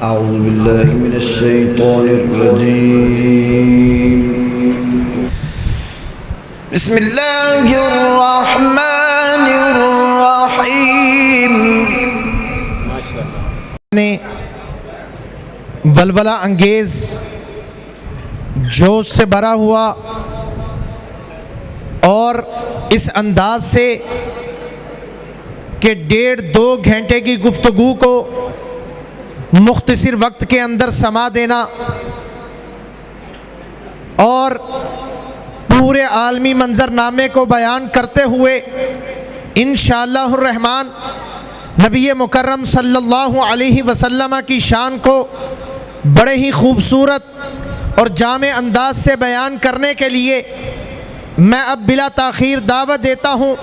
أعوذ بالله من الشيطان الرجيم بسم الله الرحمن الرحيم ولولہ انگیز جوش سے بھرا ہوا اور اس انداز سے کہ 1.5-2 گھنٹے کی گفتگو کو مختصر وقت کے اندر سما دینا اور پورے عالمی منظرنامے کو بیان کرتے ہوئے انشاءاللہ الرحمن نبی مکرم صلی اللہ علیہ وسلم کی شان کو بڑے ہی خوبصورت اور جامع انداز سے بیان کرنے کے لیے میں اب بلا تاخیر دعوت دیتا ہوں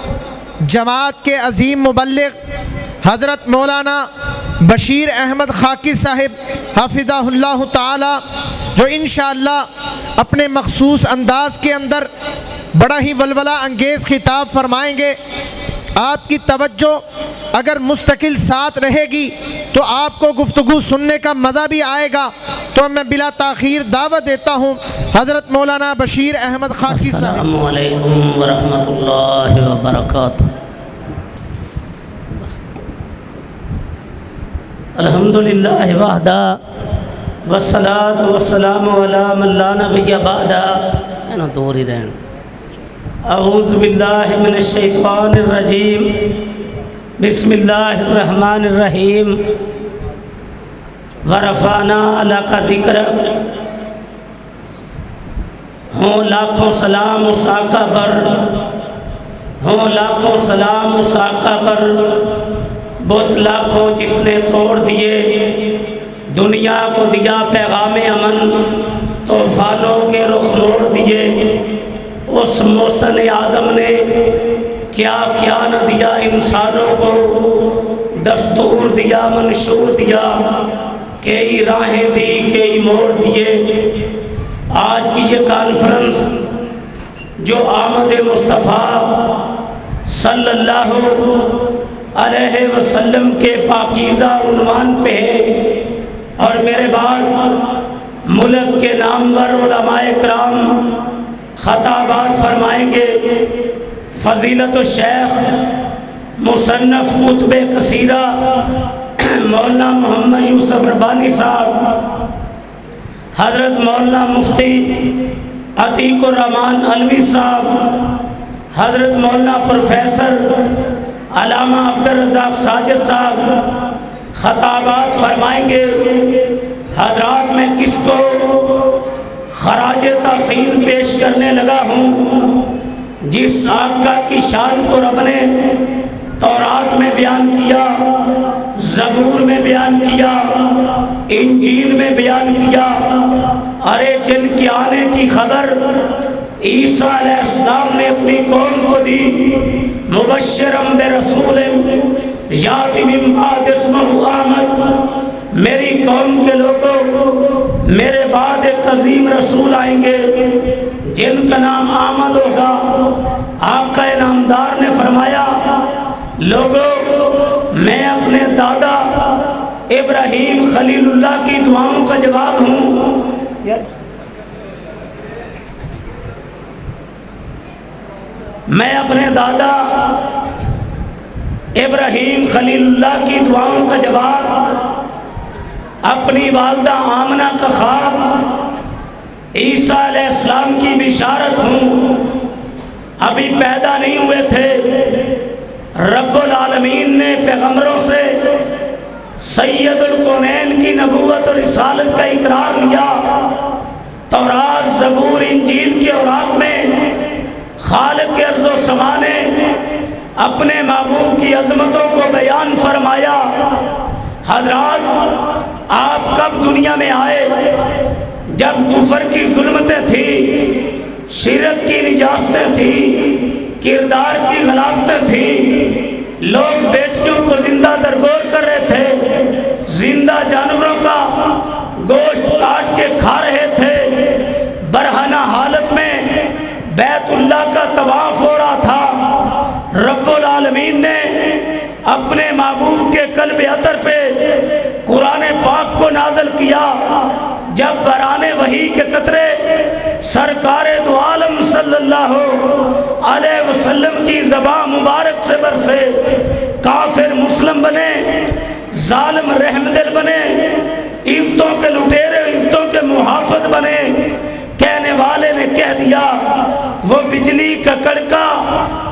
جماعت کے عظیم مبلغ حضرت مولانا بشیر احمد خاکی صاحب حافظہ اللہ تعالی، جو انشاءاللہ اپنے مخصوص انداز کے اندر بڑا ہی ولولہ انگیز خطاب فرمائیں گے۔ آپ کی توجہ اگر مستقل ساتھ رہے گی تو آپ کو گفتگو سننے کا مزہ بھی آئے گا، تو میں بلا تاخیر دعوت دیتا ہوں حضرت مولانا بشیر احمد خاکی صاحب۔ السلام علیکم ورحمۃ اللہ وبرکاتہ۔ الحمدللہ وحدہ والصلاۃ والسلام علی من لا نبی بعدہ۔ دور ہی رہن۔ اعوذ باللہ من الشیطان الرجیم، بسم اللہ الرحمن الرحیم۔ ورفعنا لک ذکرک، ہوں لاکھوں سلام اس آقا پر، ہوں لاکھوں سلام اس آقا پر، بت لاکھوں جس نے توڑ دیے، دنیا کو دیا پیغام امن، طوفانوں کے رخ موڑ دیے۔ اس محسن اعظم نے کیا کیا نہ دیا انسانوں کو، دستور دیا منشور دیا، کئی راہیں دی کئی موڑ دیے۔ آج کی یہ کانفرنس جو آمد مصطفیٰ صلی اللہ علیہ وسلم کے پاکیزہ عنوان پہ ہے، اور میرے بعد ملک کے نامور علماء کرام خطابات فرمائیں گے۔ فضیلت الشیخ مصنف کتب کثیرہ مولانا محمد یوسف ربانی صاحب، حضرت مولانا مفتی عتیق الرحمان علوی صاحب، حضرت مولانا پروفیسر علامہ عبدالرزاق ساجد صاحب خطابات فرمائیں گے۔ حضرات میں کس کو خراج تحسین پیش کرنے لگا ہوں جس آقا کی شان کو رب نے تورات میں بیان کیا، زبور میں بیان کیا، انجیل میں بیان کیا۔ ارے جن کے آنے کی خبر عیسیٰ علیہ السلام نے اپنی قوم کو دی، مبشرم برسول یاتی من بعد اسمہ احمد، میری قوم کے لوگوں میرے بعد ایک عظیم رسول آئیں گے جن کا نام احمد ہوگا۔ آقا نامدار نے فرمایا، لوگوں میں اپنے دادا ابراہیم خلیل اللہ کی دعاؤں کا جواب ہوں۔ میں اپنے دادا ابراہیم خلیل اللہ کی دعاؤں کا جواب، اپنی والدہ آمنہ کا خواب، عیسیٰ علیہ السلام کی بشارت ہوں۔ ابھی پیدا نہیں ہوئے تھے، رب العالمین نے پیغمبروں سے سید الکونین کی نبوت اور رسالت کا اقرار لیا۔ تورات، زبور، انجیل کے اوراق میں خالق ارض و سما نے اپنے محبوب کی عظمتوں کو بیان فرمایا۔ حضرات، آپ کب دنیا میں آئے؟ جب کفر کی ظلمتیں تھیں، شرک کی نجاستیں تھیں، کردار کی غلاظتیں تھیں، لوگ بیٹیوں کو زندہ درگور کر رہے تھے، زندہ جانوروں کا گوشت کاٹ کے کھا رہے تھے، برہنہ حالت میں بیت اللہ کا طواف ہو رہا تھا۔ رب العالمین نے اپنے محبوب کے قلب عطر پہ قرآن پاک کو نازل ظالم رحم دل بنے، عزتوں کے لٹیرے عزتوں کے محافظ بنے۔ کہنے والے نے کہہ دیا وہ بجلی کا کڑکا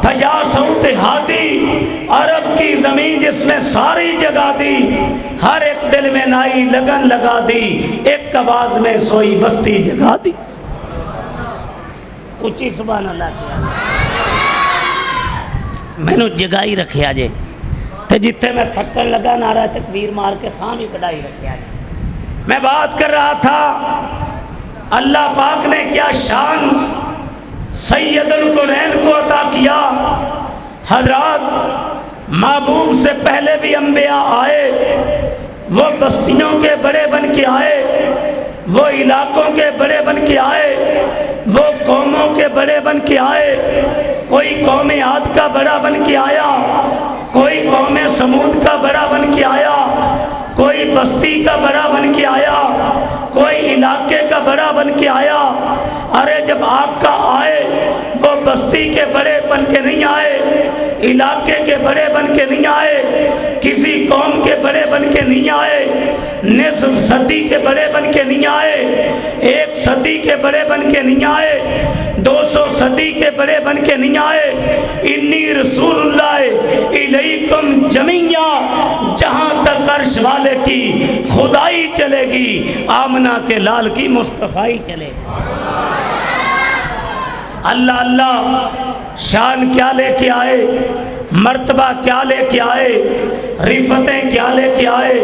تھا یا صوت ہادی، عرب کی زمین جس نے ساری جگا دی، ہر ایک دل میں نائی لگن لگا دی، ایک آواز میں سوئی بستی جگا دی۔ اچھی سبحان اللہ کیا میں نے جگائی رکھے آجے تے جتنے میں تھکن لگا نعرہ تکبیر مار کے سامنے کڑائی رکھے آجے۔ میں بات کر رہا تھا اللہ پاک نے کیا شان سید القرین کو عطا کیا۔ حضرات محبوب سے پہلے بھی انبیاء آئے، وہ بستیوں کے بڑے بن کے آئے، وہ علاقوں کے بڑے بن کے آئے، وہ قوموں کے بڑے بن کے آئے۔ کوئی قوم عاد کا بڑا بن کے آیا، کوئی قوم سمود کا بڑا بن کے آیا، کوئی بستی کا بڑا بن کے آیا، کوئی علاقے کا بڑا بن کے آیا۔ ارے جب آپ کا آئے وہ بستی کے بڑے بن کے نہیں آئے، علاقے کے بڑے بن کے نہیں آئے، کسی قوم کے بڑے بن کے نہیں آئے، نصف صدی کے بڑے بن کے نہیں آئے، 1 صدی کے بڑے بن کے نہیں آئے، 200 صدی کے بڑے بن کے نہیں آئے۔ انی رسول اللہ الیکم جمیعا، جہاں تک عرش والے کی خدائی چلے گی، آمنہ کے لال کی مصطفیٰ چلے گی۔ اللہ اللہ شان کیا لے کے آئے، مرتبہ کیا لے کے آئے، رفتیں کیا لے کے آئے،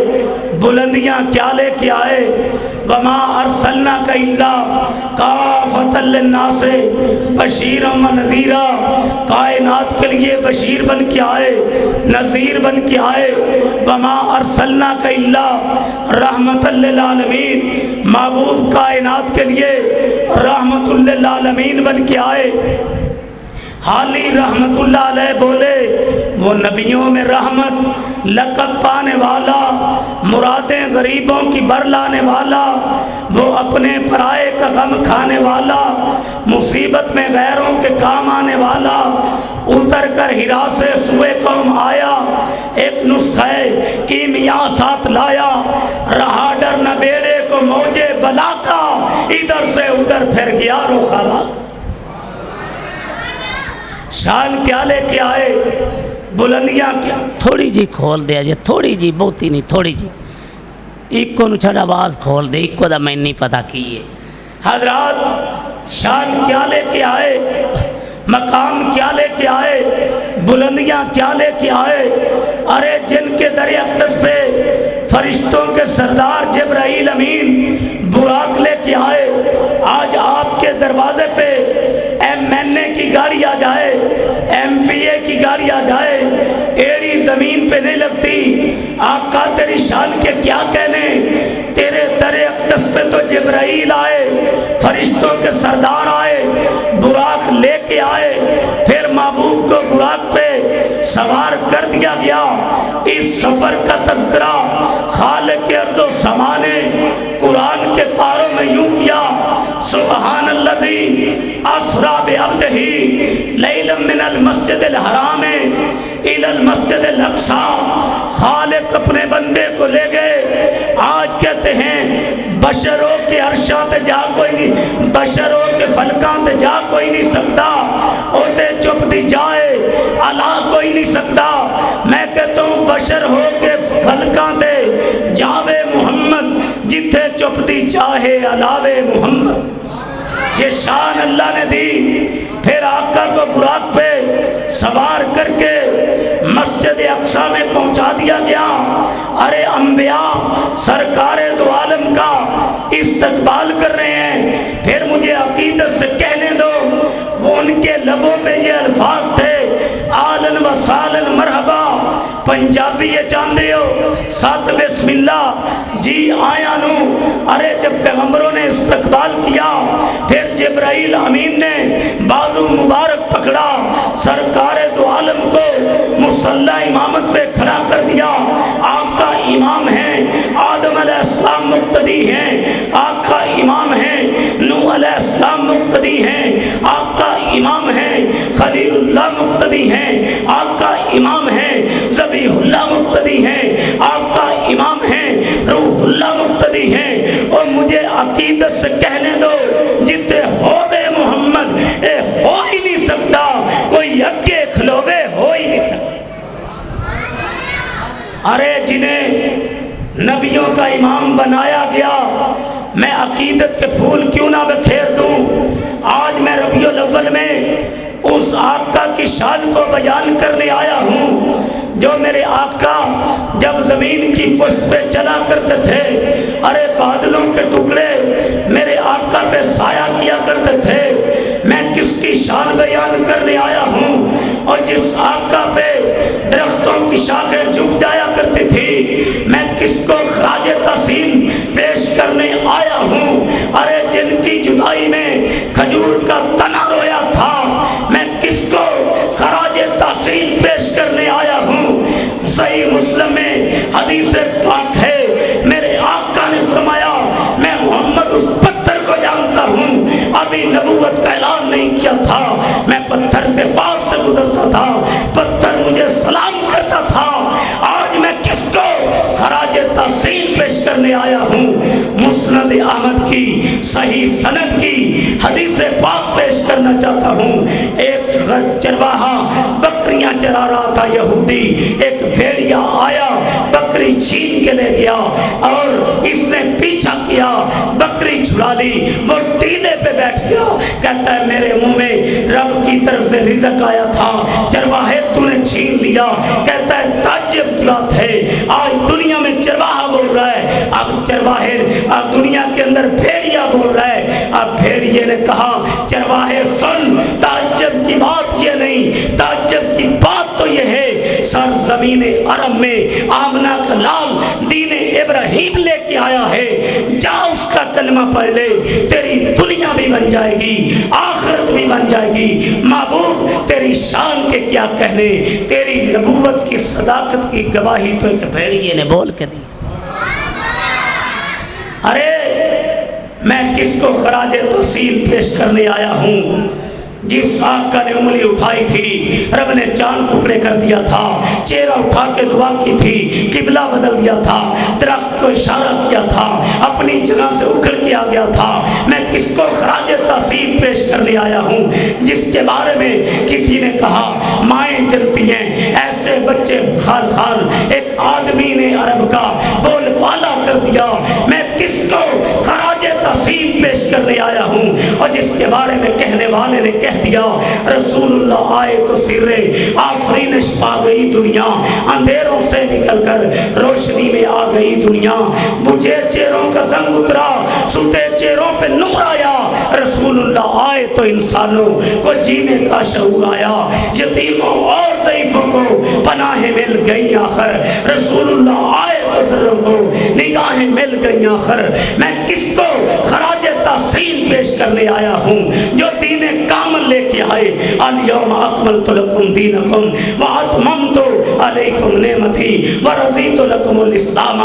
بلندیاں کیا لے کے آئے۔ وما ارسلناک الا کافۃ للناس بشیرا و نذیرا، کائنات کے لیے بشیر بن کے آئے، نذیر بن کے آئے۔ وما ارسلناک الا رحمۃ للعالمین، محبوب کائنات کے لیے رحمت للعالمین بن کے آئے۔ حالی رحمت اللہ علیہ بولے وہ نبیوں میں رحمت، لقب پانے والا، مرادیں غریبوں کی بر لانے والا، وہ اپنے پرائے کا غم کھانے والا، مصیبت میں غیروں کے کام آنے والا۔ اتر کر ہرا سے سوئے قوم آیا، ایک نسخہ کیمیا ساتھ لایا، رہا ڈر نہ بیڑے کو موجے بلا کا، ادھر سے ادھر پھر گیا رخ خلا۔ شان کیا لے کے آئے، بلندیاں کیا۔ تھوڑی جی کھول دیا جی، تھوڑی جی، بہتی نہیں، تھوڑی جی، ایک کو چھڑ آواز کھول دے، ایک کو دا میں نہیں پتا کیے۔ حضرات شان کیا لے کے آئے، مقام کیا لے کے آئے، بلندیاں کیا لے کے آئے۔ ارے جن کے در اقدس پہ فرشتوں کے سردار جبرائیل امین براق لے کے آئے، آج آپ کے دروازے پہ MNA کی گاڑی آ جائے، MPA کی گاڑی آ جائے، ایڑی زمین پہ نہیں لگتی۔ آقا تیری شان کے کیا کہنے، تیرے در اقدس پہ تو جبرائیل آئے، فرشتوں کے سردار آئے، براق لے کے آئے، پھر محبوب کو براق پہ سوار کر دیا گیا۔ اس سفر کا تذکرہ خالق ارض و سما نے قرآن کے پاروں میں یوں کیا، سبحان الذی اسری بعبدہ لیلا من المسجد الحرام الی المسجد الاقصی۔ خالق اپنے بندے کو لے گئے۔ آج کہتے ہیں بشروں کے عرشاں تے جا کوئی نہیں، بشروں کے فلکاں تے جا کوئی نہیں سکتا، اوتے چپ دی جائے الا کوئی نہیں سکتا۔ میں کہتا ہوں بشر ہو کے فلکاں تے جاوے محمد، جتھے چپ دی چاہے علاوے محمد۔ یہ شان اللہ نے دی۔ پھر آقا کو براق پہ سوار کر کے مسجد اقصی میں پہنچا دیا گیا۔ ارے انبیاء سرکار دو عالم کا استقبال کر رہے ہیں۔ پھر مجھے عقیدت سے کہنے دو، وہ ان کے لبوں پہ یہ الفاظ تھے، آلن و سالن مرحبا۔ پنجابی یہ جاندے ہو، ساتھ بسم اللہ جی آیا نو۔ ارے جب پیغمبروں نے استقبال کیا، پھر جبرائیل امین نے بازو مبارک پکڑا، سرکار دو عالم کو مصلی امامت پہ کھڑا کر دیا۔ آپ کا امام ہے، آدم علیہ السلام مقتدی ہیں، آپ کا امام ہے، نوح علیہ السلام مقتدی ہیں، آپ کا امام ہے، خلیل اللہ مقتدی ہیں، آپ کا امام ہے، ذبیح اللہ مقتدی ہیں، آپ کا سے کہنے دو جتے ہووے محمد اے ہو ہی نہیں سکتا، کوئی اگے کھلوے ہو ہی نہیں سکتا۔ ارے جنہیں نبیوں کا امام بنایا گیا، میں عقیدت کے پھول کیوں نہ بکھیر دوں؟ آج میں ربیع الاول میں اس آقا کی شان کو بیان کرنے آیا ہوں جو میرے آقا جب زمین کی پشت پہ چلا کرتے تھے، ارے بادلوں کے ٹکڑے میرے آقا پہ سایہ کیا کرتے تھے۔ میں کس کی شان بیان کرنے آیا ہوں؟ اور جس آقا پہ درختوں کی شاخیں جھک جایا کرتی تھی، میں کس کو خراج تحسین پیش کرنے آیا ہوں؟ ارے جن کی جدائی میں کھجور کا تنا رویا تھا، میں کس کو خراج تحسین پیش کرنے آیا ہوں؟ صحیح مسلم میں حدیث پاک ہے، میرے آقا نے فرمایا میں محمد اس پتھر کو جانتا ہوں، ابھی نبوت کا اعلان نہیں کیا تھا، میں پتھر کے پاس سے گزرتا تھا، پتھر مجھے سلام کرتا تھا۔ آج میں کس کو خراج تحسین پیش کرنے آیا ہوں؟ مسند احمد کی صحیح سند کی حدیث پاک پیش کرنا چاہتا ہوں۔ ایک چرواہا بکریاں چرا رہا تھا یہودی، ایک بھیڑیا آیا بکری چھین کے لے گیا اور اس نے پیچھا کیا، بکری چھڑا لی، وہ ٹیلے پہ بیٹھ گیا، کہتا ہے میرے منہ میں رب کی طرف سے رزق آیا تھا، چرواہے تو نے چھین لیا۔ کہتا ہے تعجب کی بات ہے، آج دنیا میں چرواہا بول رہا ہے، اب چرواہے اب دنیا کے اندر بھیڑیا بول رہا ہے۔ اب بھیڑیے نے کہا چرواہے سن، تعجب کی بات یہ نہیں، تعجب کی بات تو یہ ہے سرزمین عرب میں آمنہ کا لال دین ابراہیم لے کے آیا ہے، جا اس کا کلمہ پڑھ لے، تیری دنیا بھی بن جائے گی، آخرت بھی بن جائے گی۔ محبوب تیری شان کے کیا کہنے، تیری نبوت کی صداقت کی گواہی تو ایک بھیڑیے نے بول کے دی۔ ارے میں کس کو خراج تحسین پیش کرنے آیا ہوں؟ جس آقا نے انگلی اٹھائی تھی رب نے چاند ٹکڑے کر دیا تھا، چہرہ اٹھا کے دعا کی تھی، قبلہ بدل دیا تھا، درخت کو اشارہ کیا تھا، اپنی جگہ سے اکھڑ کے آ گیا تھا۔ میں کس کو خراج تحسین پیش کرنے آیا ہوں؟ جس کے بارے میں کسی نے کہا مائیں جلتی ہیں ایسے بچے خال خال، ایک آدمی نے عرب کا بول بالا کر دیا۔ میں کس کو خراج تحسین پیش کرنے آیا ہوں؟ اور جس کے بارے میں کہنے والے نے کہہ دیا رسول اللہ آئے تو سرے آفرینش پا گئی دنیا، اندھیروں سے نکل کر روشنی میں آ گئی دنیا، بجھے چہروں کا زنگ اترا، سوتے چہروں پہ نور آیا، رسول اللہ آئے تو انسانوں کو جینے کا شعور آیا، یتیموں اور ضعیفوں کو پناہیں مل گئی آخر، رسول اللہ آئے تو ذروں کو نگاہیں مل گئی آخر۔ میں کس کو خراج تحسین پیش کرنے آیا ہوں؟ جو دین کامل لے کے آئے، الیوم اکملت لکم دینکم واتممت علیکم نعمتی ورضیت لکم الاسلام۔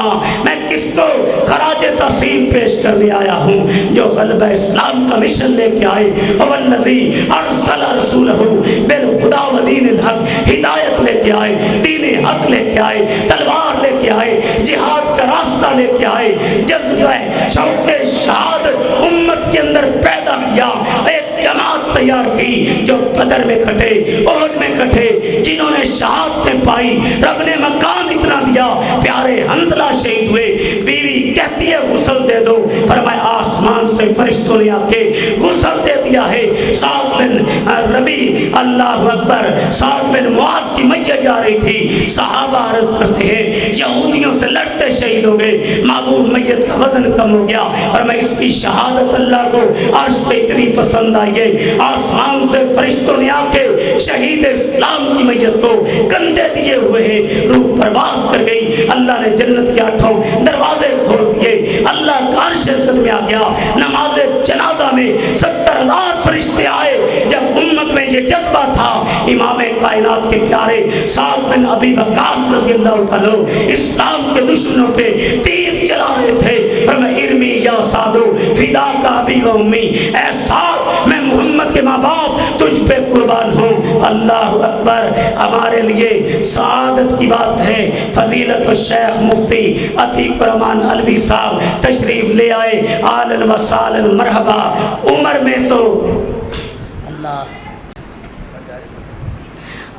میں کس کو خراج تحسین پیش کرنے آیا ہوں؟ جو غلبہ اسلام کا مشن لے کے آئے، والذی ارسل رسولہ بالہدی ودین الحق، ہدایت لے کے آئے، دین حق لے کے آئے، تلوار لے کے آئے، جہاد کا راستہ لے کے آئے، جذبہ شوق شہادت امت کے اندر پیدا کیا، ایک جماعت تیار کی جو بدر میں کھٹے، احد میں کھٹے، جنہوں نے شہادتیں پائی، رب نے مقام اتنا دیا، پیارے حنظلہ شہید ہوئے، بیوی کہتی ہے غسل دے دو، فرمایا آسمان سے فرشتوں نے آ کے غسل دے دیا ہے۔ سعد بن ربی اللہ اکبر، سعد بن معاذ کی میت جا رہی تھی، صحابہ عرض کرتے ہیں یہودیوں سے لڑتے شہید ہو گئے، معبود میت کا وزن کم ہو گیا، اور میں اس کی شہادت اللہ کو عرش پہ اتنی پسند آئی ہے، آسمان سے فرشتوں نے آ کے شہید اسلام کی میت کو کندھے دیے ہوئے ہیں، روح پرواز کر گئی، اللہ نے جنت کے 8 دروازے کھول دیے، اللہ کا عرش شرکت میں آ گیا۔ نماز جنازہ میں 70,000 فرشتے آئے، جب امت میں یہ جذبہ تھا، امام کائنات کے پیارے سعد بن ابی وقاص رضی اللہ عنہ اسلام کے دشمنوں پہ تیر چلا رہے تھے، فرمایا ارمی یا سعد فدا کا ابی و امی، اے سعد میں محمد کے ماں باپ تجھ پہ قربان ہوں۔ اللہ اکبر۔ ہمارے لیے سعادت کی بات ہے، فضیلت الشیخ مفتی عتیق الرحمن علوی صاحب تشریف لے آئے، آلن و سالن مرحبا۔ عمر میں تو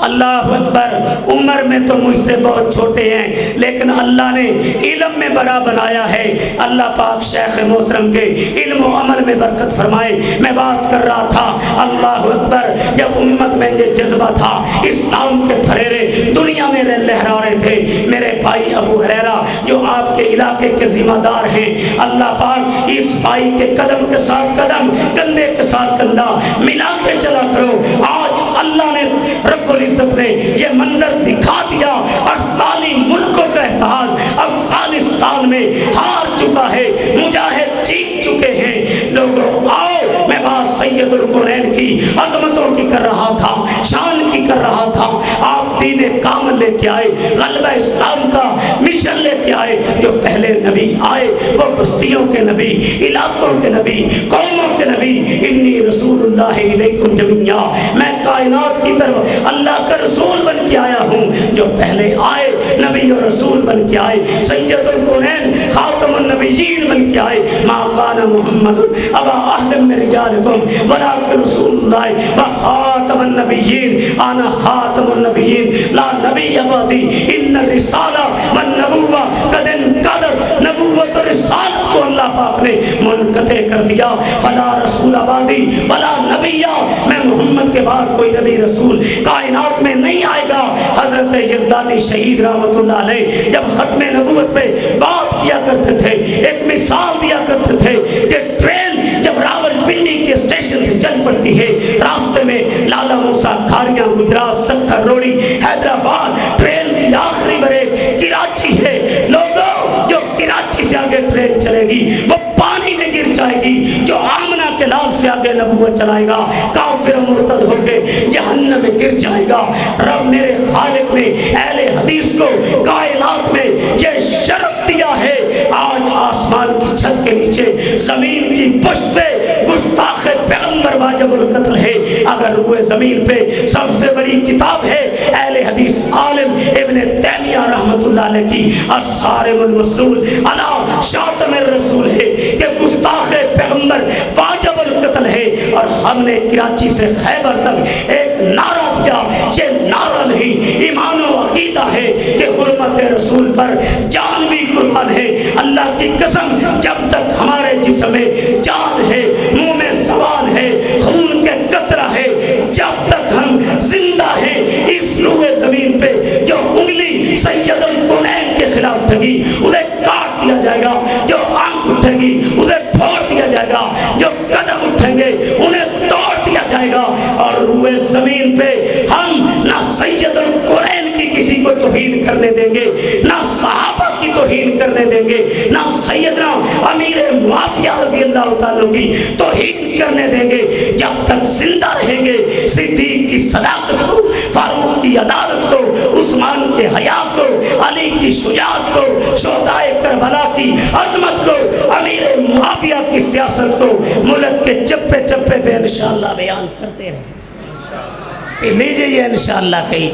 اللہ اکبر، عمر میں تو مجھ سے بہت چھوٹے ہیں، لیکن اللہ نے علم میں بڑا بنایا ہے۔ اللہ پاک شیخ محترم کے علم و عمل میں برکت فرمائے۔ میں بات کر رہا تھا، اللہ اکبر، جب امت میں یہ جذبہ تھا، اسلام کے پھریرے دنیا میں لہرا رہے تھے، میرے بھائی ابو ہریرہ جو آپ کے علاقے کے ذمہ دار ہیں، اللہ پاک اس بھائی کے قدم کے ساتھ قدم، کندھے کے ساتھ کندھا ملا کے چلا کرو۔ آج اللہ نے رب العزت نے یہ منظر دکھا دیا، 48 ملکوں کا اتحاد افغانستان میں ہار چکا ہے، مجاہد جیت چکے ہیں۔ لوگوں آؤ، میں بات سید القرآن کی عظمتوں کی کر رہا تھا، شان کی کر رہا تھا۔ آپ دین کامل لے کے آئے، غلبہ اسلام کا مشن لے کے آئے۔ جو پہلے نبی آئے وہ بستیوں کے نبی، علاقوں کے نبی، قوموں کے نبی، انی رسول اللہ علیکم جمیعا، میں کائنات کی طرف اللہ کا رسول بن کے آیا ہوں۔ جو پہلے آئے نبی اور رسول بن کے آئے، سید القرآن خاتم النبیین بن کے آئے۔ ما کان محمد ابا احد من رجالکم ولکن رسول اللہ و خاتم النبیین، انا خاتم النبیین لا نبی بعدی، ان الرسالہ والنبوہ قد انقضت۔ نبوت اور رسالت کو اللہ پاک نے منقطع کر دیا۔ فلا رسول بعدی ولا نبی، میں محمد کے بعد کوئی نبی رسول کائنات میں نہیں آئے گا۔ حضرت یزدانی شہید رحمت اللہ علیہ جب ختم نبوت پہ بات کیا کرتے تھے، ایک مثال دیا کرتے تھے کہ ٹرین جب راول پنڈی کے اسٹیشن سے چل پڑتی ہے، راستے میں لالا موسیٰ کھاریاں، گجرات، سکھر روڑی، حیدرآباد، ٹرین کی آخری بریک کراچی ہے۔ لوگوں، جو کراچی سے آگے ٹرین چلے گی وہ پانی میں گر جائے گی، جو آمنہ کے لال سے آگے نبوت چلائے گا کافر و مرتد ہو کے جہنم میں گر جائے گا۔ رب میرے خالق نے اہل حدیث کو کائنات میں یہ شرف دیا ہے۔ آج آسمان کی چھت کے نیچے، زمین کی پشت پہ گستاخ پیغمبر واجب القتل ہے۔ اگر روئے زمین پہ سب سے بڑی کتاب ہے اہل حدیث عالم ابن تیمیہ رحمت اللہ علیہ کی الصارم المسلول علی شاتم الرسول ہے کہ گستاخ پیغمبر واجب القتل ہے۔ اور ہم نے کراچی سے خیبر تک ایک نعرہ دیا، یہ نعرہ نہیں، ایمان و عقیدہ ہے کہ حرمت رسول پر جان بھی قربان ہے۔ اللہ کی قسم، جب تک ہمارے جسم میں جان ہے، منہ میں زبان ہے، خون کے قطرہ ہے، جب تک ہم زندہ ہیں، اس روئے زمین پہ جو انگلی سید القرآن کے خلاف ٹھگی اسے کاٹ دیا جائے گا، جو آنکھ اٹھے گی اسے پھوڑ دیا جائے گا، جو قدم اٹھیں گے انہیں توڑ دیا جائے گا۔ اور روئے زمین پہ ہم نہ سید القرآن کی کسی کو توہین کرنے دیں گے، نہ صحابہ کی توہین کرنے دیں گے، نہ سیدنا امیر معاویہ رضی اللہ تعالیٰ کی توہین کرنے دیں گے۔ جب تک زندہ رہیں گے، صدیق کی صداقت کو، فاروق کی عدالت کو، عثمان کے حیا کو، علی کی شجاعت کو، شہدائے کربلا کی عظمت کو، امیر معاویہ کی سیاست کو ملک کے چپے چپے پہ انشاءاللہ بیان کرتے رہیں۔ لیجئے یہ انشاءاللہ کہی،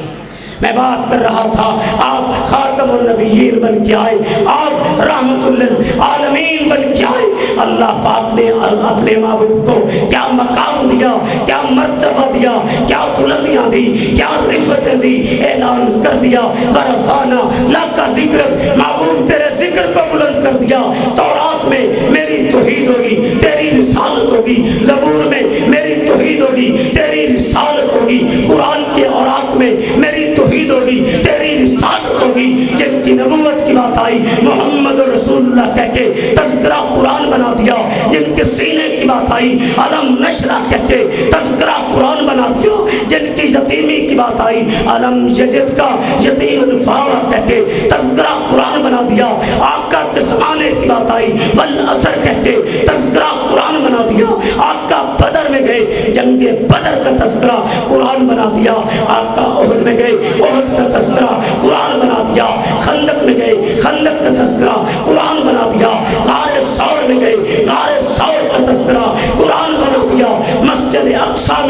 میں بات کر رہا تھا، آپ خاتم النبیین بن کے آئے، آپ رحمت للعالمین بن کے آئے۔ اللہ پاک نے اپنے محبوب کو کیا مقام دیا، کیا مرتبہ دیا، کیا بلندیاں دی، کیا رفعتیں دی، اعلان کر دیا ورفعنا لک ذکرک، محبوب تیرے ذکر کو بلند کر دیا۔ تورات میں میری توحید ہوگی، تیری رسالت ہوگی، زبور میں میری توحید ہوگی، تیری رسالت ہوگی، قرآن کے اوراق میں میری توحید ہوگی، تیری رسالت ہوگی۔ جن کی نبوت کی بات آئی، محمد رسول اللہ کہہ کے تذکرہ قرآن بنا دیا۔ جن کے سینے کی بات آئی، علم نشرح کہہ کے تذکرہ قرآن بنا دیا۔ جن کی یتیمی کی بات آئی، علم یجد کا یتیم الفاوہ کہہ کے تذکرہ قرآن بنا دیا۔ آقا کے زمانے کی بات آئی، والعصر کہہ کے تذکرہ قرآن بنا دیا۔ آقا بدر میں گئے، جنگ بدر کا تذکرہ قرآن بنا دیا۔ آقا احد میں گئے، احد کا تذکرہ قرآن بنا دیا۔ خندق میں گئے، خندق کا تذکرہ قرآن بنا دیا۔ غار ثور میں گئے، غار ثور کا تذکرہ قرآن بنا دیا۔ مسجد اقصی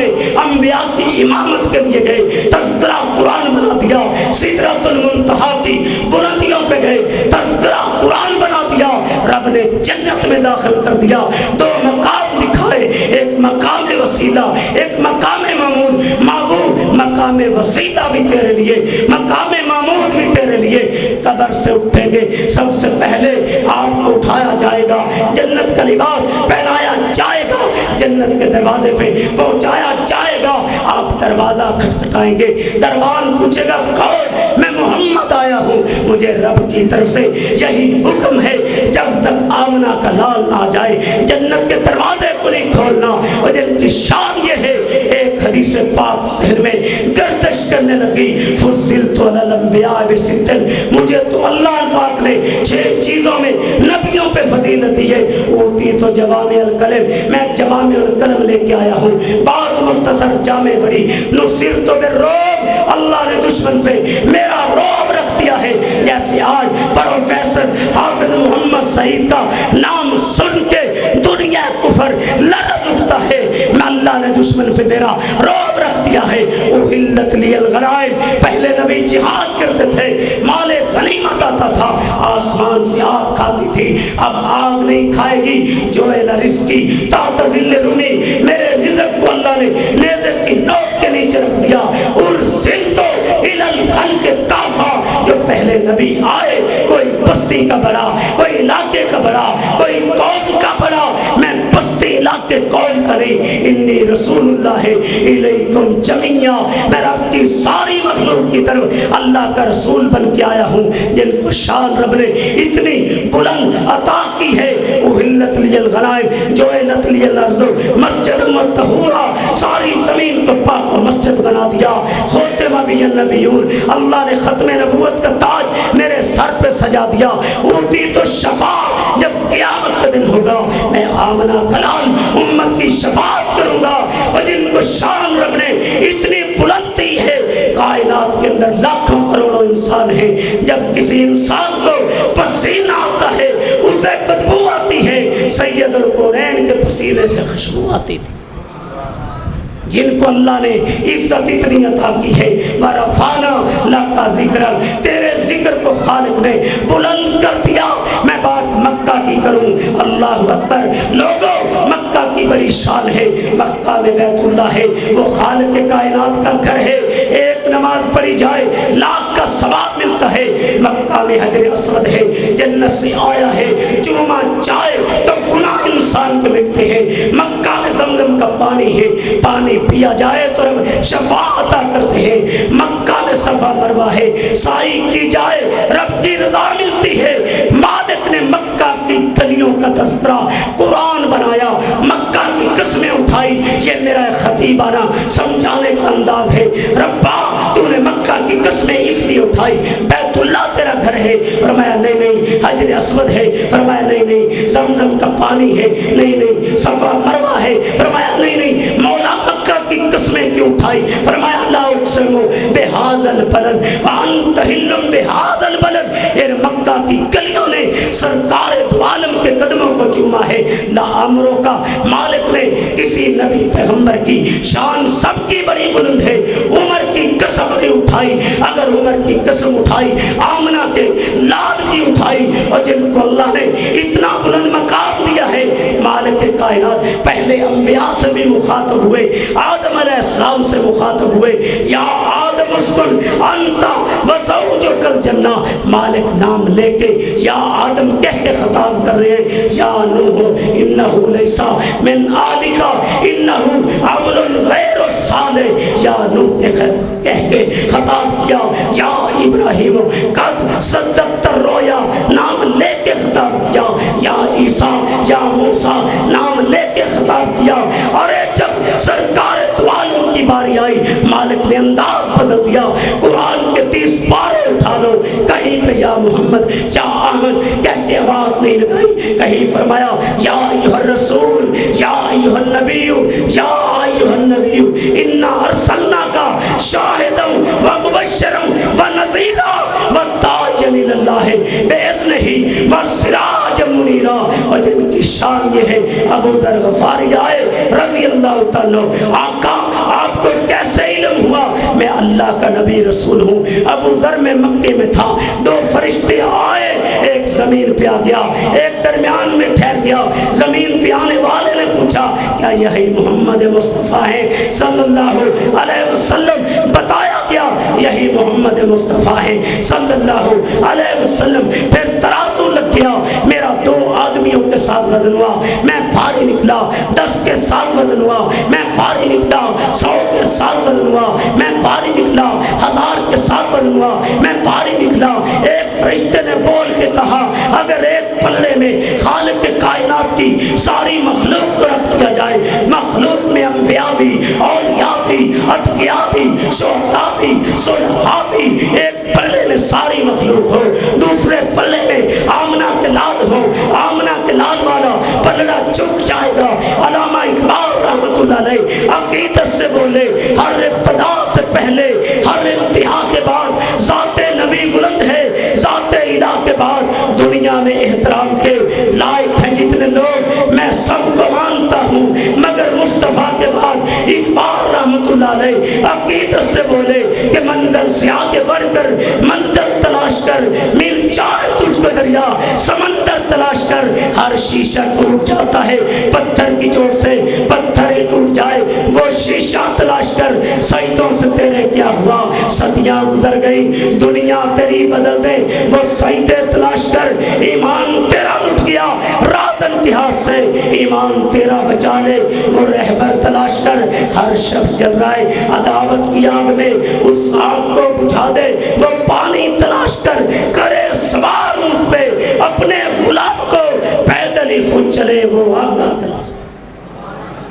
بیت میں داخل کر دیا، دو مقام دکھائے، ایک مقام وسیلہ، ایک مقام معبود، مقام وسیلہ بھی تیرے لیے، مقام معمود بھی تیرے لیے۔ قبر سے اٹھیں گے سب سے پہلے آپ کو اٹھایا جائے گا، جنت کا لباس پہنایا جائے گا، جنت کے دروازے پہ پہنچایا جائے گا۔ آپ دروازہ کھٹکھٹائیں گے، دروان پوچھے گا کون؟ میں محمد آیا ہوں، مجھے رب کی طرف سے یہی حکم ہے، جب تک آمنہ کا لال نہ آ جائے جنت کے دروازے کو نہیں کھولنا۔ اور جن کی شان یہ ہے، ایک حدیث پاک ذہن میں گردش کرنے لگی، فضلت علی الانبیاء بست، مجھے تو اللہ پاک نے 6 چیزوں میں نبیوں پہ فضیلت دی ہے۔ اوتی تو جوامع الکلم، میں جوامع الکلم لے کے آیا ہوں، بات مختصر جامع بڑی۔ نصرت بالرعب، اللہ نے دشمن پہ میرا رعب رکھ دیا ہے۔ جیسے آج پروفیسر حافظ محمد سعید کا نام سن کے دنیا کفر لرز اٹھتا ہے، میں اللہ نے دشمن پہ میرا رعب رکھ دیا ہے۔ احلت لی الغنائم، پہلے نبی جہاد کرتے تھے، مال غنیمت آتا تھا، آسمان سے آگ کھاتی تھی، اب آگ نہیں کھائے گی۔ جو رزقی تحت ظل رومی، میرے رزق کو اللہ نے نیزے کی نوک کے نیچے رکھ دیا۔ ارسلت الی الخلق کافہ، جو پہلے نبی آئے، کوئی بستی کا بڑا، کوئی علاقے کا بڑا، کوئی قوم کا بڑا، میں بستی علاقے قوم کا نہیں، انی رسول اللہ الیکم جمیعا، میں رب کی ساری مخلوق کی طرف اللہ کا رسول بن کے آیا ہوں۔ جن کو شان رب نے اتنی بلند عطا کی ہے، احلت لی الغنائم جعلت لی الارض مسجدا وطہورا، ساری زمین کو پاک و مسجد بنا دیا۔ ختم بی النبیون، اللہ نے ختم نبوت کا تاج میرے سر پہ سجا دیا۔ اوتی تو شفاعت، جب قیامت کا دن ہوگا میں آمنہ کلام امت کی شفاعت کروں گا۔ اور جن کو شان رب نے اتنی بلند دی ہے، کائنات کے اندر لاکھوں کروڑوں انسان ہیں، جب کسی انسان کو پسینہ آتا ہے اسے بدبو آتی ہے، سید القرنین کے پسینے سے خوشبو آتی تھی۔ جن کو اللہ نے عزت اتنی عطا کی ہے، وَرَفَعْنَا لَكَ ذِكْرًا، تیرے ذکر کو خالق نے بلند کر دیا۔ میں بات مکہ کی کروں، اللہ اکبر، لوگوں مکہ کی بڑی شان ہے، مکہ میں بیت اللہ ہے، وہ خالق کائنات کا گھر ہے، ایک نماز پڑھی جائے لاکھ کا ثواب ملتا ہے۔ مکہ میں حجر اسود ہے، جنت سے آیا ہے، چوما چائے تو گناہ انسان کو ملتے ہیں۔ مکہ میں زمزم کا پانی ہے، پانی پیا جائے تو رب شفاعت عطا کرتے ہیں۔ مکہ میں صفا مروہ ہے، سعی کی جائے رب کی رضا ملتی ہے۔ مالک نے مکہ کی گلیوں کا تذکرہ قرآن بنایا، مکہ کی قسمیں اٹھائی۔ یہ میرا خطیبانہ سمجھانے کا انداز ہے۔ ربا تو نے مکہ کی قسمیں اس لیے اٹھائی، بیت اللہ تیرا گھر ہے، فرمایا نہیں نہیں، حجر اسود ہے، فرمایا نہیں نہیں، زمزم کا پانی ہے، نہیں نہیں، صفا مروہ ہے، فرمایا نہیں نہیں، مولا مکہ کی قسمیں کیوں اٹھائی؟ فرمایا لا اقسم بہذا البلد وانت حل بہذا البلد، اے مکہ کی گلیوں نے سرکار دو عالم کے قدموں کو چوما ہے۔ لا امروں کا مالک نے کسی نبی پیغمبر کی شان سب کی بڑی بلند ہے، عمر کی قسم نہیں اٹھائی، اگر عمر کی قسم اٹھائی، آمنہ کے لال کی اٹھائی۔ اور جن کو اللہ نے اتنا بلند مقام دیا ہے، مالک کائنات پہلے انبیاء سے بھی مخاطب ہوئے، آدم علیہ السلام سے مخاطب ہوئے، یا آدم اسکن انت وزوجک الجنہ، مالک نام لے کے یا آدم کہہ کے خطاب کر رہے ہیں، یا نوح انہو لیسا من آلک انہو عمل غیر صالح، یا نوح کہہ کے خطاب کیا، یا ابراہیم قد صدقت الرؤیا نام لے کے خطاب کیا، یا عیسیٰ یا موسیٰ نام لے کے خطاب کیا۔ اور جب سرکار دو عالم کی باری آئی، مالک نے انداز بدل دیا، قرآن کے 30 پارے اٹھا لو، کہیں پہ یا محمد یا احمد کہہ کے آواز نہیں لگائی، کہیں فرمایا یا ایھا الرسول یا ایھا النبی یا ایھا النبی انا ارسلناک شاہدا ومبشرا ونذیرا وداعیا الی اللہ باذنہ وسراجا منیرا۔ اور جن کی شان یہ ہے، ابو ذر غفاری آئے رضی اللہ تعالیٰ، آقا آپ کو کیسے علم ہوا؟ میں اللہ کا نبی رسول ہوں۔ ابو ذر میں مکے میں تھا، 2 فرشتے آئے، ایک زمین پہ آ گیا، ایک درمیان میں ٹھہر گیا۔ زمین پہ آنے والے نے پوچھا کیا یہی محمد مصطفیٰ ہے صلی اللہ علیہ وسلم؟ بتایا گیا یہی محمد مصطفیٰ ہے صلی اللہ علیہ وسلم۔ پھر ترازو لگ گیا، میرا 2 آدمیوں کے ساتھ وزن ہوا، میں بھاری نکلا، 10 کے ساتھ وزن ہوا، میں بھاری نکلا، 100 کے ساتھ وزن ہوا، میں بھاری نکلا، 1000 کے ساتھ وزن ہوا، میں بھاری نکلا۔ ایک فرشتے نے بول کے کہا اگر ایک پلڑے میں خالق کے کائنات کی ساری مخلوق کو رکھ دیا جائے، مخلوق میں انبیاء بھی، اولیاء بھی، اتقیاء بھی، شہداء بھی، صلحاء بھی، ایک پلڑے میں ساری مخلوق ہو، دوسرے پلڑے میں آمنہ کے لال ہو، آمنہ کے لال والا پلڑا چک جائے گا۔ علامہ اقبال رحمۃ اللہ علیہ عقیدت سے بولے ہر ابتدا سے پہلے، ہر انتہا کے بعد ذات نبی بلند ہے، ذات الہ کے بعد دنیا میں احترام کے لائق ہیں جتنے لوگ، میں سب کو مانتا ہوں مگر مصطفیٰ کے بعد۔ اقبال رحمۃ اللہ علیہ عقیدت سے بولے کہ منزل سے آگے بڑھ کر منزل تلاش کر، میل چاہے تجھ کو دریا سمندر تلاش کر، ہر شیشہ ٹوٹ جاتا ہے پتھر کی چوٹ سے، پتھر ہی ٹوٹ جائے وہ شیشہ تلاش کر، سجدوں سے تیرے کیا ہوا، صدیاں گزر گئی دنیا تیری بدل دے وہ سجدے تلاش کر، ایمان تیرا لٹ گیا راز انتہاس سے، ایمان تیرا بچا لے وہ رہبر تلاش کر، ہر شخص جل رہا ہے عداوت کی آگ میں اس آگ کو بجھا دے وہ پانی تلاش کر، کرے سوار اونٹ پہ اپنے غلام کو پیدل ہی خود چلے وہ آگا تلاش۔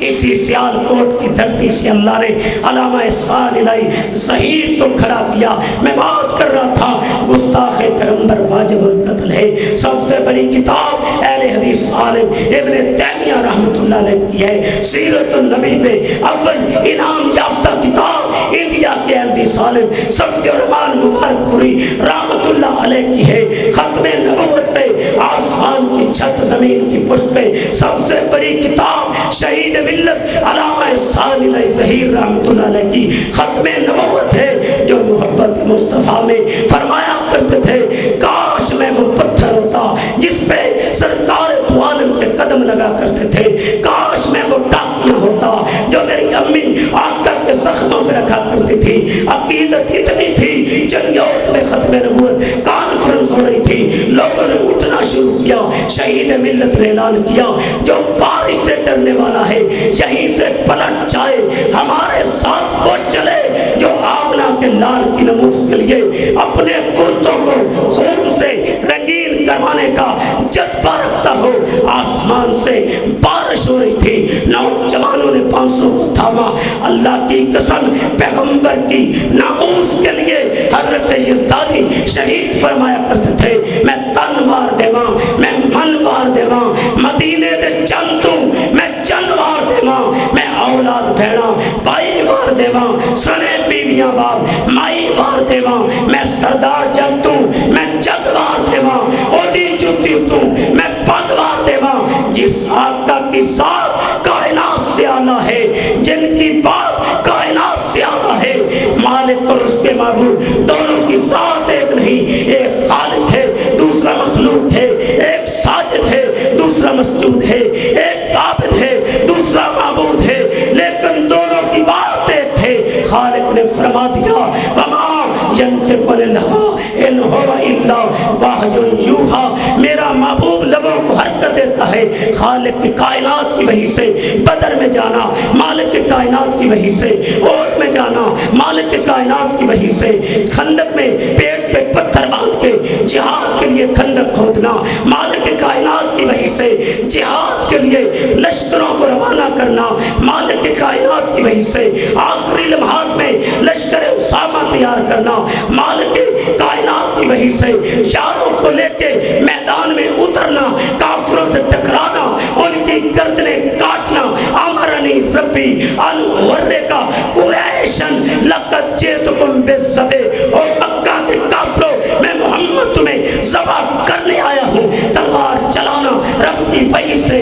اسی سیالکوٹ کی دھرتی سے اللہ نے علامہ احسان الہی ظہیر کو کھڑا کیا۔ میں بات کر رہا تھا گستاخ پیغمبر واجب القتل ہے، سب سے بڑی کتاب اہل حدیث عالم ابن تیمیہ رحمۃ اللہ علیہ کی ہے، سیرت النبی پہ اول انعام یافتہ کتاب انڈیا کے اہل حدیث عالم صفی الرحمان مبارک پوری رحمۃ اللہ علیہ کی ہے، ختم نبوت پہ آسمان کی چھت زمین کی پشت پہ سب سے بڑی کتاب شہید ملت علامہ احسان الہی ظہیر رحمۃ اللہ علیہ کی ختم نبوت ہے، جو محبت مصطفیٰ میں فرمایا کرتے تھے کاش میں وہ پتھر ہوتا جس پہ سرکار دو عالم کے قدم لگا کرتے تھے، کاش میں وہ ٹاکنا ہوتا جو میری امی آقا کے زخموں پہ رکھا کرتی تھی۔ عقیدت اتنی تھی جنیوت میں ختم نبوت کانفرنس ہو رہی تھی، لوگوں نے اٹھنا شروع کیا، شہید ملت نے اعلان کیا جو بارش سے ڈرنے والا ہے یہیں سے پلٹ جائے، ہمارے ساتھ وہ چلے جو آمنہ کے لال کی نموز کے لیے اپنے کرتوں کو خون سے رنگین کروانے کا جذبہ رکھتا ہو۔ آسمان سے بارش ہو رہی تھی، نوجوانوں نے 500 کو تھاما، اللہ کی قسم پیغمبر کی ناموس کے لیے حضرت یزدانی شہید فرمایا کرتے تھے میں تن وار دیواں، میں من وار دیواں، مدینے دے چندوں میں چند وار دیواں، میں اولاد بھیڑا بائی وار دیواں، سنے بیویاں باپ مائی وار دیواں، میں سردار جگ توں میں جگ وار دیواں، اوڈی جتی توں میں پگ وار دیواں، جس آقا کی ذات کائنات سے آنا ہے، جن کی بات کائنات سے آنا ہے، مالک اور اس کے معبود دونوں کی ذات ایک نہیں، ایک خالق ہے دوسرا مخلوق ہے، ایک ساجد ہے دوسرا مسجود ہے، ایک عابد ہے دوسرا معبود ہے، لیکن دونوں کی بات ایک ہے۔ خالق نے فرما دیا وما ينطق عن الهوى ان هو الا وحی یوحی، میرا محبوب لبوں کو حرکت دیتا ہے، خالق کی کائنات کی وحی سے بدر میں جانا، مالک کی کائنات کی وحی سے احد میں جانا، مالک کی کائنات کی وحی سے خندق میں پیٹ پہ پتھر باندھ کے جہاد کے لیے خندق کھودنا، مالک کی کائنات کی وحی سے جہاد کے لیے لشکروں کو روانہ کرنا، مالک کی کائنات کی وحی سے آخری لمحات میں لشکر اسامہ تیار کرنا، مالک کی کائنات کی وحی سے یاروں کو لے کے میدان میں اترنا، کافروں سے ٹکرانا، ان کی گردنیں کاٹنا، امرنی ربی ان اورکا قریشن لقد جئتکم بالذبح، اور مکہ کے کافروں میں محمد تمہیں ذبح کرنے آیا ہوں، تلوار چلانا رب کی وحی سے،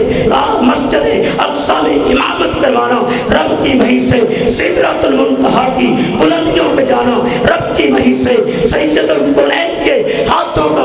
مسجد اقصی میں امامت کروانا رب کی وحی سے، سدرۃ المنتہا کی بلندیوں پہ جانا رب کی وحی سے، سید الکونین کے ہاتھوں کا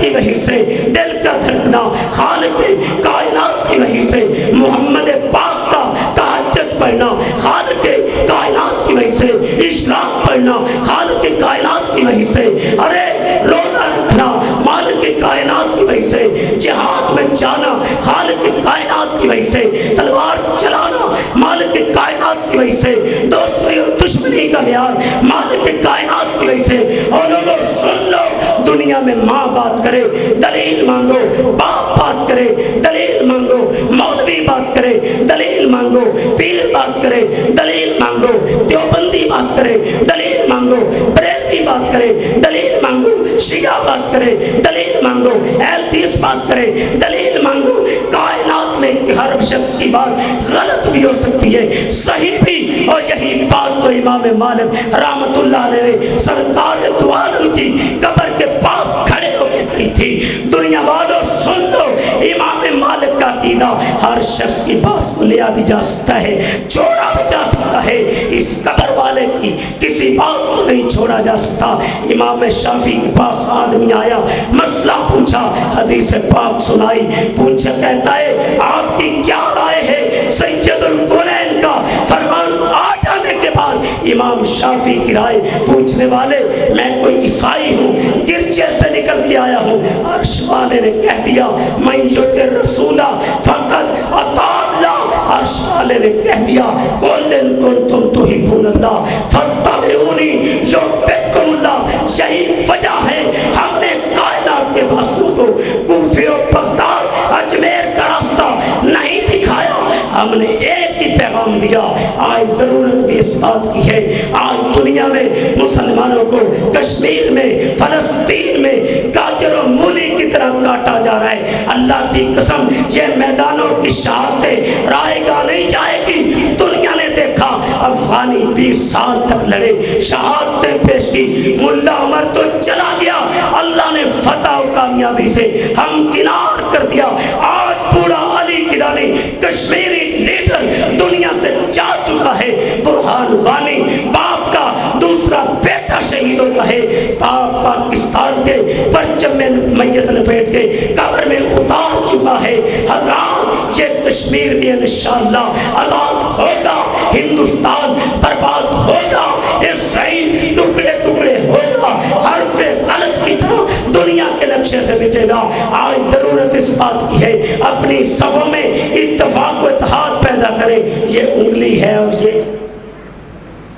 کی وحی سے دل کا دھڑکنا، خالق کائنات کی وحی سے محمد پاک کا تہجد پڑھنا، خالق کائنات کی وحی سے اشراق پڑھنا، خالق کائنات کی وحی سے ارے روزہ رکھنا، مالک کائنات کی وحی سے جہاد میں جانا، خالق کائنات کی وحی سے تلوار چلانا، مالک کائنات کی وحی سے دوستی اور دشمنی کا معیار مالک کائنات کی وحی سے۔ اور لوگوں سن لو، دنیا میں ماں بات کرے دلیل مانگو، باپ بات کرے دلیل مانگو، مولوی بات کرے دلیل مانگو، پیر بات کرے دلیل مانگو، دیوبندی بات کرے دلیل مانگو، بریلوی بات کرے دلیل مانگو، شیعہ بات کرے دلیل مانگو، اہل حدیث بات کرے دلیل مانگو۔ کائنات میں ہر شخص کی بات غلط بھی ہو سکتی ہے، صحیح بھی، اور یہی بات تو امام مالک رحمت اللہ علیہ سرکار دو عالم کی قبر کے پاس کھڑے ہو کے کہی تھی۔ دنیا والوں سن لو، امام مالک کا عقیدہ ہر شخص کی بات کو لیا بھی جا سکتا ہے، چھوڑا بھی جا سکتا ہے، اس قبر والے کی کسی بات کو نہیں چھوڑا جا سکتا۔ امام شافعی کے پاس آدمی آیا، مسئلہ پوچھا، حدیث پاک سنائی، پوچھا کہتا ہے آپ کی کیا رائے ہے سید القرآن کا فرمان آ جانے کے بعد؟ امام شافعی کی رائے پوچھنے والے، میں کوئی عیسائی ہوں، گرجے سے نکل کے آیا ہوں، عرش والے نے کہہ دیا من یطع الرسول فقد اطاع اللہ، عرش والے نے کہہ دیا قل ان کنتم تحبون اللہ فاتبعونی یحببکم اللہ۔ یہی وجہ ہے ہم نے کائنات کے باشندوں کو کوفہ و بغداد اجمیر کا راستہ نہیں دکھایا، ہم نے ایک ہی پیغام دیا۔ آج ضرورت بھی اس بات کی ہے، آج دنیا میں مسلمانوں کو کشمیر میں فلسطین میں گاجر و مولی کی طرح کاٹا جا رہا ہے۔ اللہ کی قسم یہ میدانوں کی شہادتیں رائے گاہ نہیں جائے گی۔ دنیا نے دیکھا افغانی 20 سال تک لڑے، شہادتیں پیش کی، ملا عمر تو چلا گیا، اللہ نے فتح و کامیابی سے ہمکنار کر دیا۔ آج پورا علی گیلانی کشمیری لیڈر دنیا سے جا چکا ہے، برہان وانی باپ کا دوسرا بیٹا شہید ہوتا ہے، باپ پاکستان کے پرچم میں میت لپیٹ کے قبر میں اتار چکا ہے۔ حضرات یہ کشمیر بھی انشاءاللہ آزاد ہوگا، ہندوستان برباد ہوگا، اسرائیل ٹکڑے ٹکڑے ہوگا، حرف غلط کی طرح دنیا کے نقشے سے مٹے گا۔ آج ضرورت اس بات کی ہے اپنی صفوں میں اتفاق و اتحاد پیدا کریں۔ یہ انگلی ہے اور یہ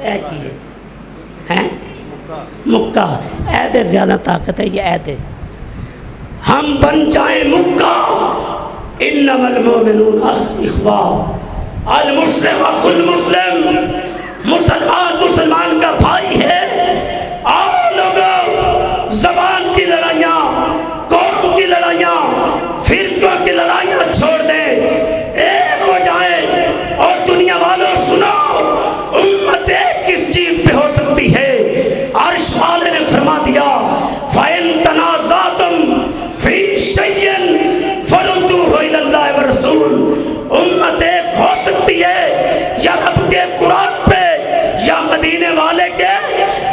ایک ہی ہے مکہ، عہد زیادہ طاقت ہے، یہ عہد ہے، ہم بن جائیں مکہ۔ انما المؤمنون اخوہ، المسلم اخو المسلم، مسلمان مسلمان کا بھائی ہے۔ آپ لوگوں زبان کی لڑائیاں، قوم کی لڑائیاں، فرقوں کی لڑائیاں چھوڑ دیں، ایک ہو جائیں۔ اور دنیا والوں سنو، امت ایک کس چیز پہ ہو سکتی ہے؟ عرش والے نے فرما دیا فَإِن تَنَازَعْتُمْ فِي شَيْءٍ فَرُدُّوهُ إِلَى اللَّهِ وَالرَّسُولِ۔ امت ایک ہو سکتی ہے یا رب کے قرآن پہ یا مدینے والے کے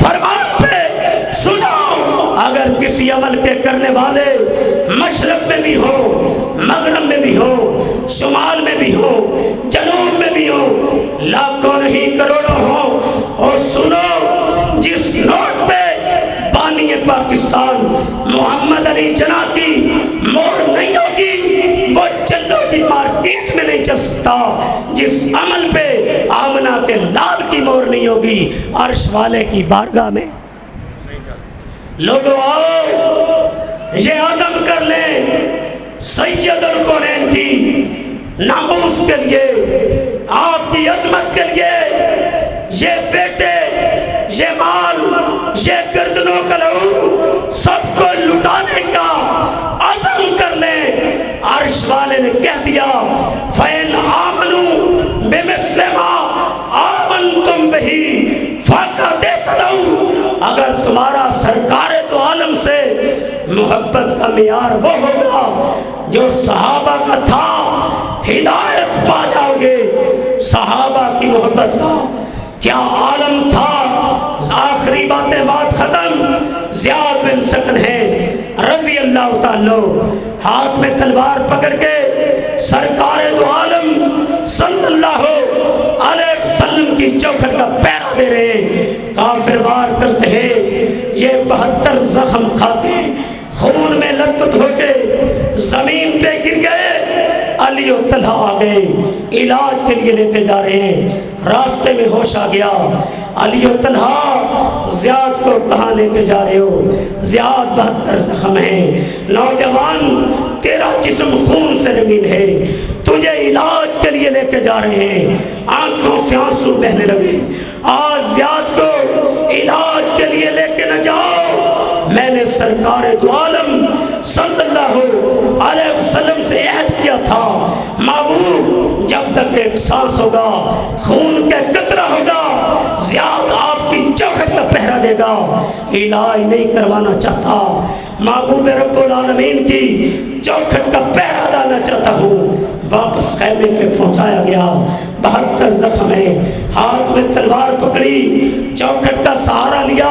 فرمان پہ۔ سنو، اگر کسی عمل کے کرنے والے مشرق میں بھی ہو، مغرب میں بھی ہو، شمال میں بھی ہو، جنوب میں بھی ہو، لاکھوں نہیں کروڑوں ہو، اور سنو جس نوٹ پہ بانی پاکستان محمد علی جناح کی مہر نہیں ہوگی، وہ چلو کی مارکیٹ میں نہیں چل سکتا۔ جس عمل پہ آمنہ کے لال کی مہر نہیں ہوگی، عرش والے کی بارگاہ میں۔ لوگوں آؤ یہ عزم کر لیں، سید القرآن کی ناموس کے لیے، آپ کی عظمت کے لیے، یہ بیٹے، یہ مال، یہ گردنوں کا لہو سب کو لٹانے کا عزم کر لیں۔ عرش والے نے کہہ دیا فَإِنْ آمَنُوا بِمِثْلِ مَا آمَنْتُمْ بِهِ فَقَدْ اهْتَدَوْا۔ اگر تمہارا سرکار دو عالم سے محبت کا معیار وہ ہوگا جو صحابہ کا تھا، ہدایت پا جاؤ گے۔ صحابہ کی محبت کا کیا عالم تھا؟ آخری بات ختم، زیاد بن سکن ہے رضی اللہ تعالیٰ ہاتھ میں تلوار پکڑ کے سرکار دو عالم صلی اللہ علیہ وسلم کی چوکھٹ کا پہرا دے رہے، کافر وار کرتے ہیں، یہ 72 زخم کھاتے خون میں لت پت ہو کے زمین پہ گر گئے۔ علی و طلحہ آ گئے، علاج کے لیے لے کے جا رہے ہیں، راستے میں ہوش آ گیا۔ علی و طلحہ زیاد کو کہاں لے کے جا رہے ہو؟ زیاد 72 زخم ہیں، نوجوان تیرا جسم خون سے رنگین ہے، تجھے علاج کے لیے لے کے جا رہے ہیں۔ آنکھوں سے آنسو بہنے لگے، آج زیاد کو علاج کے لیے لے کے نہ جاؤ، میں نے سرکار دو عالم صلی اللہ علیہ وسلم سے عہد کیا تھا، محبوب جب تک ایک سانس ہوگا، خون کا قطرہ ہوگا، زیاد آپ کی چوکھٹ کا پہرا دے گا، علاج نہیں کروانا چاہتا، محبوب رب العالمین کی چوکھٹ کا پہرا ڈالنا چاہتا ہوں۔ واپس خیمے پہ پہنچایا گیا، 72 زخم ہے، ہاتھ میں تلوار پکڑی، چوکھٹ کا سہارا لیا،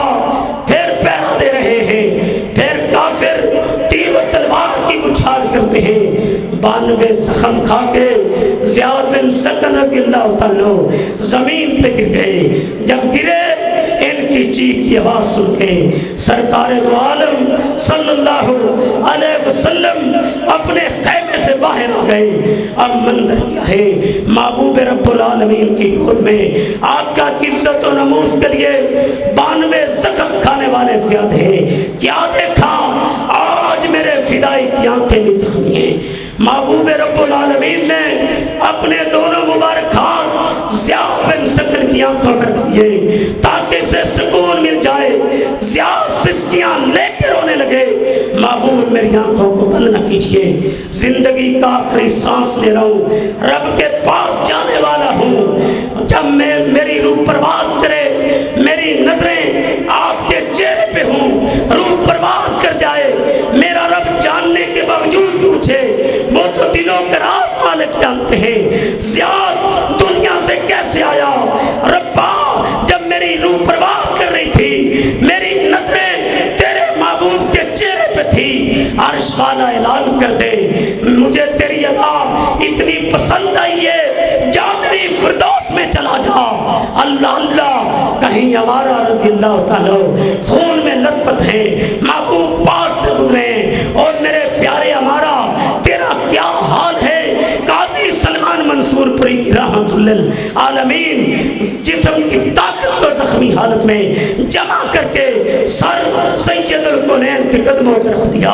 پھر پہرا دے رہے ہیں، پھر کافر تیر و تلوار کی بچھاڑ کرتے ہیں۔ 92 زخم کھا کے زیاد بن سکن رضی اللہ تعالیٰ زمین پہ گر گئے، جب گرے ان کی چیخ کی آواز سن کے سرکار دو عالم صلی اللہ علیہ وسلم اپنے خیمے سے باہر آ گئے۔ اب منظر کیا ہے؟ محبوب رب العالمین کی گود میں آقا کی عزت و نموز کے لیے 92 زخم کھانے والے زیاد ہیں۔ کیا دیکھا؟ آج میرے فدائی کی آنکھیں بھی زخمی ہیں۔ محبوب رب العالمین نے اپنے دونوں مبارک ہاتھ زیاد بن سکن کی آنکھوں پر دیے تاکہ اسے سکون مل جائے۔ زیاد سسکیاں لے کے رونے لگے، محبوب میری آنکھوں کو بند نہ کیجیے، زندگی کا آخری سانس لے رہا ہوں، رب کے پاس جانے والا ہوں، جب میں میری روح پرواز کرے، میری نظریں آپ کے چہرے پہ ہوں، روح پرواز کر جائے، میرا رب جاننے کے باوجود پوچھے، وہ تو دلوں کے راز مالک جانتے ہیں، زیاد دنیا سے کیسے آیا؟ ربا جب میری روح پرواز کر رہی تھی، میری نظریں تیرے محبوب کے چہرے پہ تھی، عرش والا اعلان کر دے مجھے تیری ادا اتنی پسند آئی ہے، جا میری فردوس میں چلا جا۔ اللہ اللہ، کہیں ہمارا رضی اللہ تعالیٰ خون میں لت پت ہے، محبوب پاس سے گزرے، اور میرے پیارے ہمارا تیرا کیا حال ہے؟ قاضی سلمان منصور پوری کی رحمت للعالمین جسم کی طاقت کو زخمی حالت میں جمع کر کے سر سید الکونین کے قدموں پر رکھ دیا۔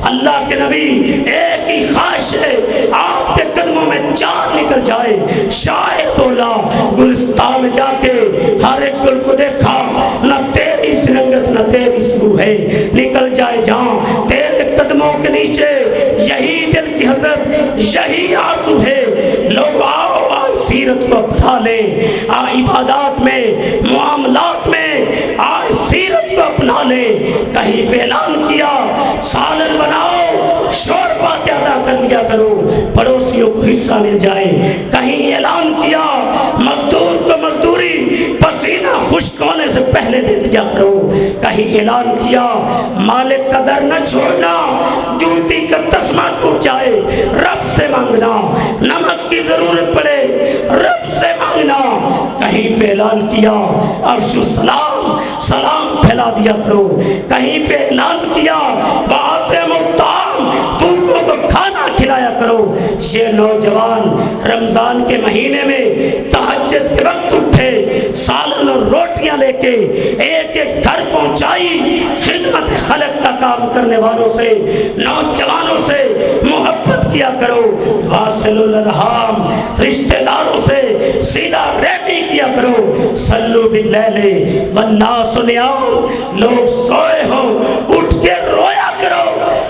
اللہ کے نبی ایک ہی خواہش ہے، آپ کے قدموں میں جان نکل جائے۔ شاید اللہ گلستان میں جا کے ہر ایک گل کو دیکھا، نہ تیری سرنگت نہ تیری سبو ہے، نکل جائے جان تیرے قدموں کے نیچے، یہی دل کی حضرت، یہی آرزو ہے۔ لوگ آؤ سیرت کو اپنا لیں، عبادات میں معاملات میں آج سیرت کو اپنا لیں۔ کہیں پہ اعلان کیا سالن بناؤ، شوربہ زیادہ کر لیا کرو، پڑوسیوں کو حصہ مل جائے۔ کہیں اعلان کیا مزدور کو مزدوری پسینہ خشک ہونے سے پہلے دے دیا کرو۔ کہیں اعلان کیا مالک قدر نہ چھوڑنا، جوتی کا تسمہ ٹوٹ جائے رب سے مانگنا، نمک کی ضرورت پڑے رب سے مانگنا۔ کہیں پہ اعلان کیا افشو السلام، سلام پھیلا دیا کرو۔ کہیں پہ اعلان کیا بآطعم الطعام، بھوکوں کو کھانا کھلایا کرو۔ یہ نوجوان رمضان کے مہینے میں تہجد کے وقت اٹھے، سالن اور روٹیاں لے کے ایک ایک گھر پہنچائی۔ خدمت خلق کا کام کرنے والوں سے، نوجوانوں سے محبت کیا کرو۔ واصل الارحام، رشتہ داروں سے صلہ رحمی کیا کرو۔ صلو باللیل والناس نیام، لوگ سوئے ہوں اٹھ کے رویا کرو۔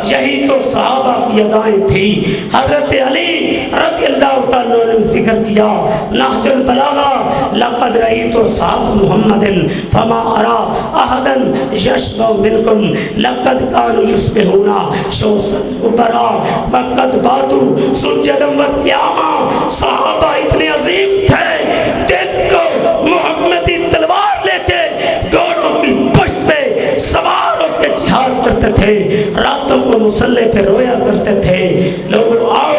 یہی تو صحابہ کی ادائیں تھی۔ حضرت علی رضی اللہ تعالیٰ نے ذکر کیا نہج البلاغہ، لقد رأیت صحاب محمد فما ارا احدا یشبع منکم لقد کانوا یصبحون شوسا برا وقد باتوا سجدا وقیاما۔ صحابہ اتنے عظیم تھے، دن کو محمدی تلوار لے کے گھوڑوں کی پشت پہ سوار ہو کے جہاد کرتے کرتے تھے، راتوں کو مصلے پہ رویا کرتے تھے۔ لوگوں آؤ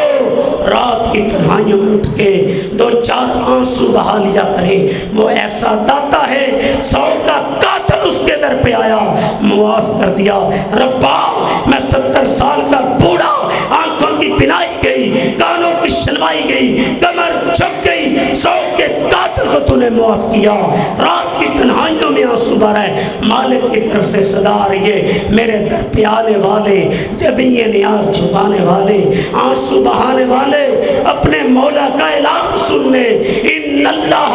رات کی تنہائیوں میں اٹھ کے دو چار آنسو بہا لیا کرے۔ وہ ایسا داتا ہے، 100 کا قاتل اس کے در پہ آیا، معاف کر دیا۔ ربا میں 70 سال کا بوڑھا، آنکھوں کی بینائی گئی، کانوں کی شنوائی گئی، کمر جھک گئی، 100 کے قاتل کو تو نے معاف کیا۔ رات کی تنہائیوں میں آنسو بہا ہے، مالک کی طرف سے صدا آ رہی ہے، میرے در پہ آنے والے، جب یہ نیاز چھپانے والے، آنسو بہانے والے، اپنے مولا کا اعلان سن لے، ان اللہ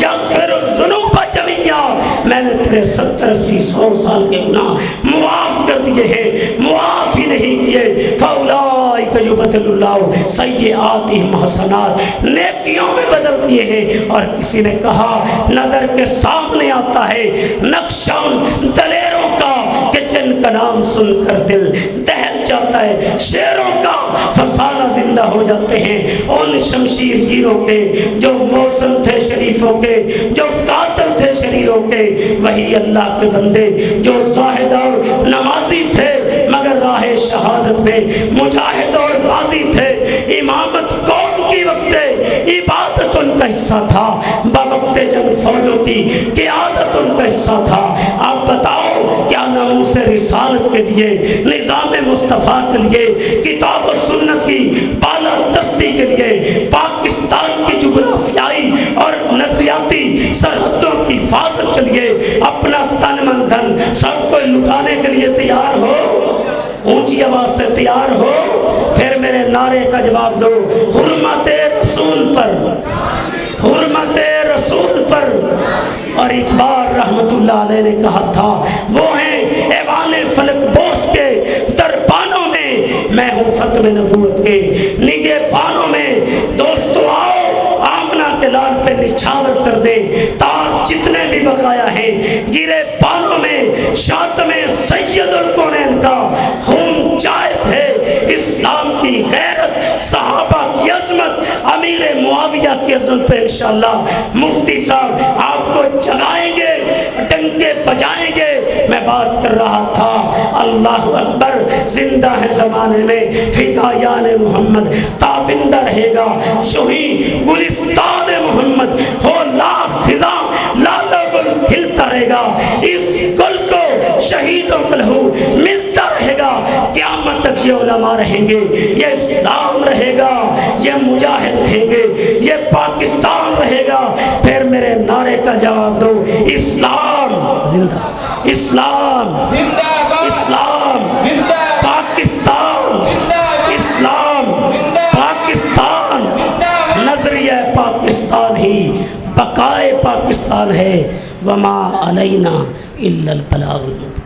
یغفر الذنوب جميعا، میں نے تیرے 70 80 100 سال کے گناہ معاف کر دیے ہیں، معاف ہی نہیں کیے۔ فاولئک یبدل اللہ سیئاتہم حسنات، نیکیوں میں بدل دیے ہیں۔ اور کسی نے کہا نظر کے سامنے آتا ہے نقشہ دلیروں کا کہ جن کا نام سن کر دل دہل جاتا ہے، شیروں کا فسانہ زندہ ہو جاتے ہیں، ان شمشیر گیروں کے جو موسم تھے شریفوں کے، جو قاتل تھے شریروں کے، وہی اللہ کے بندے جو زاہد اور نمازی تھے مگر راہ شہادت میں مجاہد اور غازی تھے۔ امامت قوم کی وقت عبادت ان کا حصہ تھا، بوقت جنگ فوجوں کی قیادت ان کا حصہ تھا۔ آپ بتاؤ کیا ناموس رسالت کے لیے، نظام مصطفیٰ کے لیے، کتاب و سنت کی بالادستی کے لیے، پاکستان کی جغرافیائی اور نظریاتی سرحدوں کی حفاظت کے لیے اپنا تن من دھن سب کو لٹانے کے لیے تیار ہو؟ اونچی آواز سے تیار ہو؟ پھر میرے نعرے کا جواب دو، حرمت رسول پر، حرمت رسول پر۔ اور اقبال رحمت اللہ علیہ نے کہا تھا، وہ ہیں ایوان فلک بوس کے دربانوں میں، میں ہوں ختم نبوت کے نگہ بانوں میں۔ دوستو آؤ آمنہ کے لال پہ نچھاور کر دے، تاج جتنے بھی بقایا ہیں گرے بانوں میں، شاتم سید الکونین کا خون جائز ہے۔ اسلام کی غیرت، صحابہ کی عظمت، امیر معاویہ کی عظمت پہ انشاءاللہ مفتی صاحب آپ کو جگائیں گے، ڈنکے بجائیں گے۔ میں بات کر رہا تھا، اللہ اکبر، زندہ ہے زمانے میں فدایان محمد، تابندہ رہے گا یوں ہی گلستان محمد، ہو لاکھ خزاں لالا گل کھلتا رہے گا، اس گل کو شہیدوں کا لہو ملتا رہے گا، قیامت تک یہ علماء رہیں گے، یہ اسلام رہے گا، یہ مجاہد رہیں گے، یہ پاکستان رہے گا۔ پھر میرے نعرے کا جواب دو، اسلام زندہ، اسلام اسلام، پاکستان اسلام، پاکستان، نظریہ پاکستان ہی بقائے پاکستان ہے، وما علینا الا البلاغ المبین۔